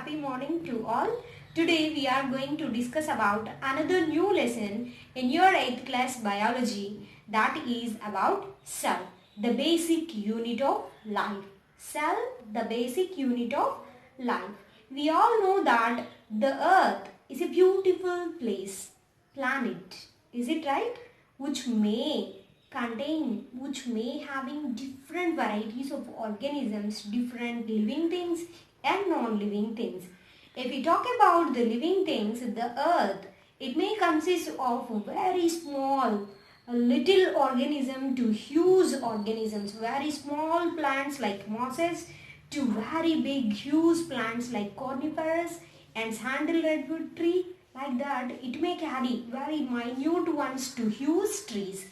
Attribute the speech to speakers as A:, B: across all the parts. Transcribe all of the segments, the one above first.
A: happy morning to all. Today we are going to discuss about another new lesson in your 8th class biology, that is about cell, the basic unit of life. Cell, the basic unit of life. We all know that the earth is a beautiful place, planet. Is it right? Which may having different varieties of organisms, different living things and non-living things. If we talk about the living things, the earth, it may consist of very small little organism to huge organisms, very small plants like mosses to very big huge plants like coniferous and sandal redwood tree. Like that, it may carry very minute ones to huge trees.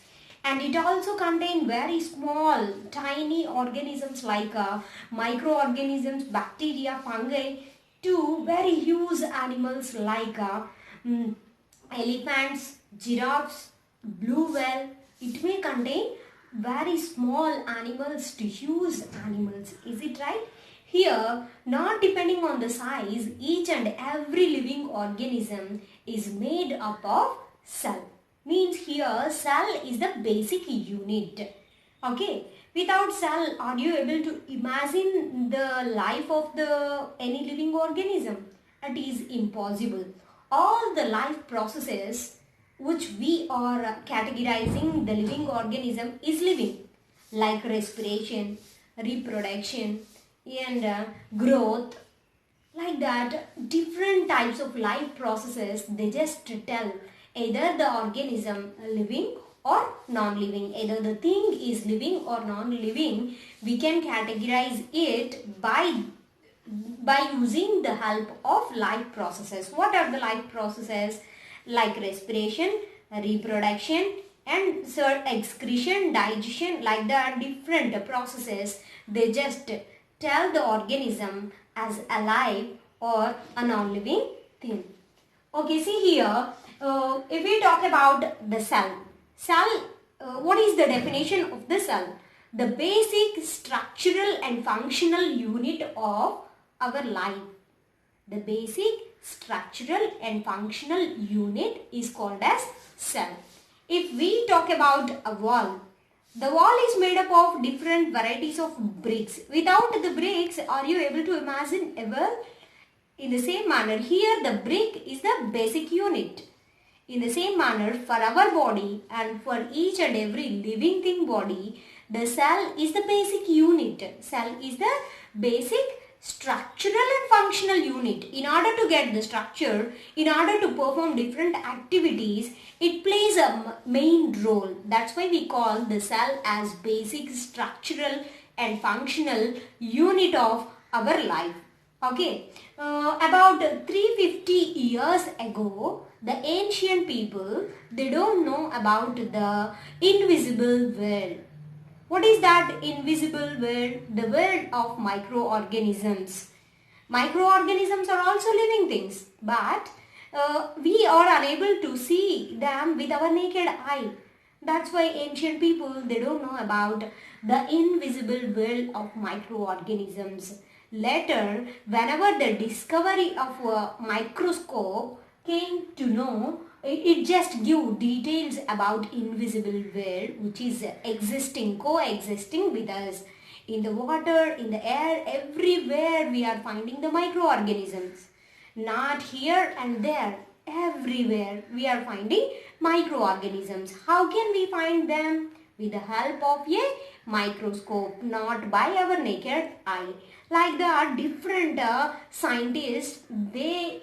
A: And it also contains very small tiny organisms like microorganisms, bacteria, fungi to very huge animals like elephants, giraffes, blue whale. It may contain very small animals to huge animals. Is it right? Here, not depending on the size, each and every living organism is made up of cell. Means here cell is the basic unit. Okay, without cell, are you able to imagine the life of any living organism? It is impossible. All the life processes which we are categorizing the living organism is living, like respiration, reproduction and growth. Like that, different types of life processes, they just tell either the organism living or non-living. Either the thing is living or non-living. We can categorize it by using the help of life processes. What are the life processes? Like respiration, reproduction and excretion, digestion. Like that, different processes, they just tell the organism as alive or a non-living thing. Okay, see here, if we talk about the cell, what is the definition of the cell? The basic structural and functional unit of our life. The basic structural and functional unit is called as cell. If we talk about a wall, the wall is made up of different varieties of bricks. Without the bricks, are you able to imagine a wall? In the same manner, here the brick is the basic unit. In the same manner, for our body and for each and every living thing body, the cell is the basic unit. Cell is the basic structural and functional unit. In order to get the structure, in order to perform different activities, it plays a main role. That's why we call the cell as basic structural and functional unit of our life. Okay, about 350 years ago, the ancient people, they don't know about the invisible world. What is that invisible world? The world of microorganisms. Microorganisms are also living things, but we are unable to see them with our naked eye. That's why ancient people, they don't know about the invisible world of microorganisms. Later, whenever the discovery of a microscope came to know, it just give details about invisible world which is coexisting with us. In the water, in the air, everywhere we are finding the microorganisms. Not here and there, everywhere we are finding microorganisms. How can we find them? With the help of a microscope, not by our naked eye. Like that, different scientists, they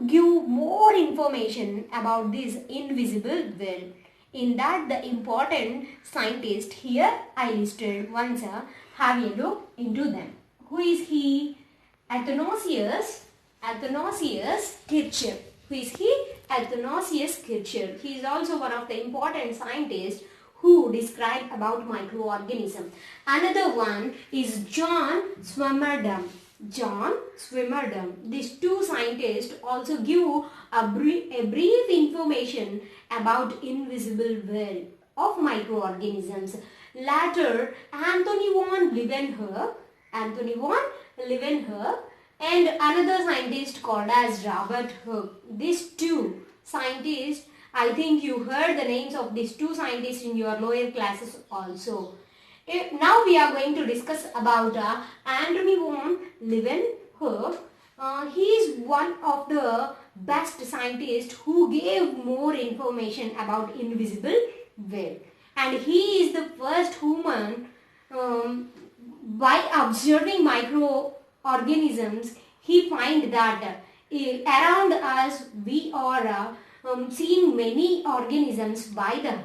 A: give more information about this invisible world. In that, the important scientist here I listed. Once have a look into them. Who is he? Athanasius Kircher. Who is he? Athanasius Kircher. He is also one of the important scientists who describe about microorganism. Another one is John Swammerdam. These two scientists also give a brief information about invisible world of microorganisms. Later, Anthony von Leeuwenhoek and another scientist called as Robert Hooke. These two scientists, I think you heard the names of these two scientists in your lower classes also. Now we are going to discuss about Anthony von Leeuwenhoek. He is one of the best scientists who gave more information about invisible world, and he is the first human by observing microorganisms. He find that around us we are seeing many organisms by the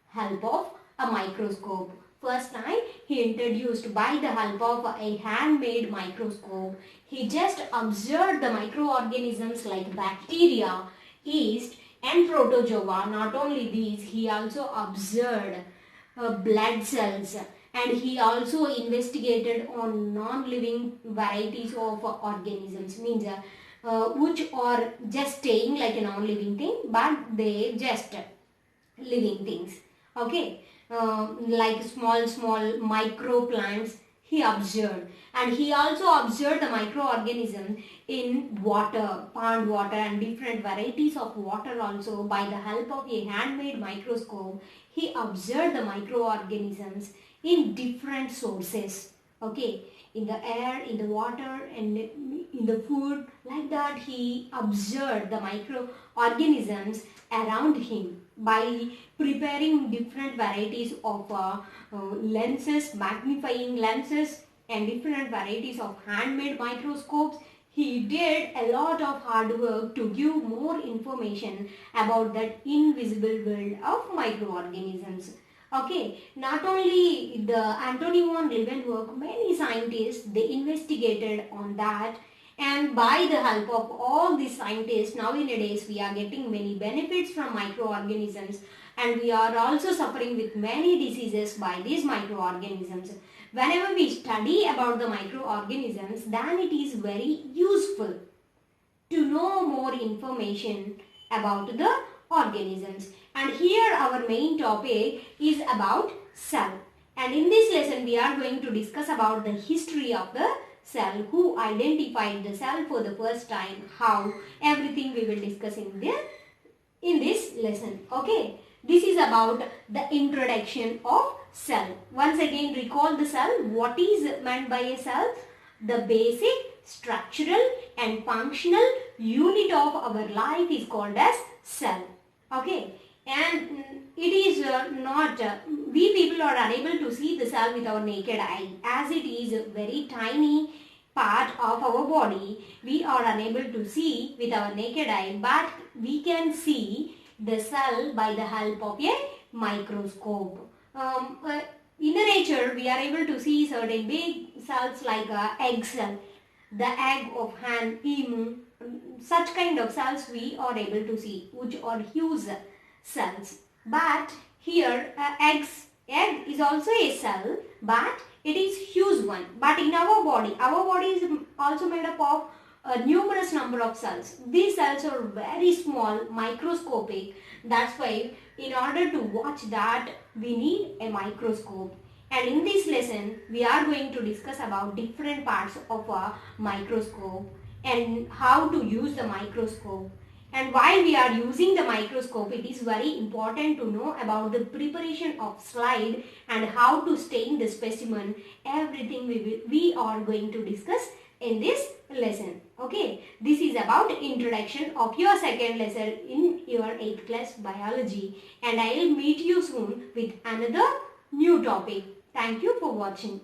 A: help of a microscope. First time he introduced by the help of a handmade microscope. He just observed the microorganisms like bacteria, yeast and protozoa. Not only these, he also observed blood cells, and he also investigated on non-living varieties of organisms, means which are just staying like a non-living thing but they just living things. Okay, like small micro plants he observed, and he also observed the microorganism in water, pond water and different varieties of water also. By the help of a handmade microscope, he observed the microorganisms in different sources. Okay, in the air, in the water and in the food. Like that he observed the microorganisms around him by preparing different varieties of lenses, magnifying lenses and different varieties of handmade microscopes. He did a lot of hard work to give more information about that invisible world of microorganisms. Okay, not only the Anthony von Leeuwenhoek, many scientists they investigated on that, and by the help of all these scientists nowadays we are getting many benefits from microorganisms, and we are also suffering with many diseases by these microorganisms. Whenever we study about the microorganisms, then it is very useful to know more information about the organisms. And here our main topic is about cell. And in this lesson we are going to discuss about the history of the cell, who identified the cell for the first time, how, everything we will discuss in this lesson. Okay, this is about the introduction of cell. Once again recall the cell. What is meant by a cell? The basic structural and functional unit of our life is called as cell. Okay, and it is not, we people are unable to see the cell with our naked eye, as it is a very tiny part of our body. We are unable to see with our naked eye, but we can see the cell by the help of a microscope. In the nature, we are able to see certain big cells like egg cell, the egg of hen, emu, such kind of cells we are able to see, which are huge cells. But here egg is also a cell, but it is huge one. But in our body is also made up of a numerous number of cells. These cells are very small, microscopic. That's why in order to watch that we need a microscope. And in this lesson we are going to discuss about different parts of a microscope and how to use the microscope. And while we are using the microscope, it is very important to know about the preparation of slide and how to stain the specimen. Everything we are going to discuss in this lesson. Okay, this is about introduction of your second lesson in your 8th class biology, and I will meet you soon with another new topic. Thank you for watching.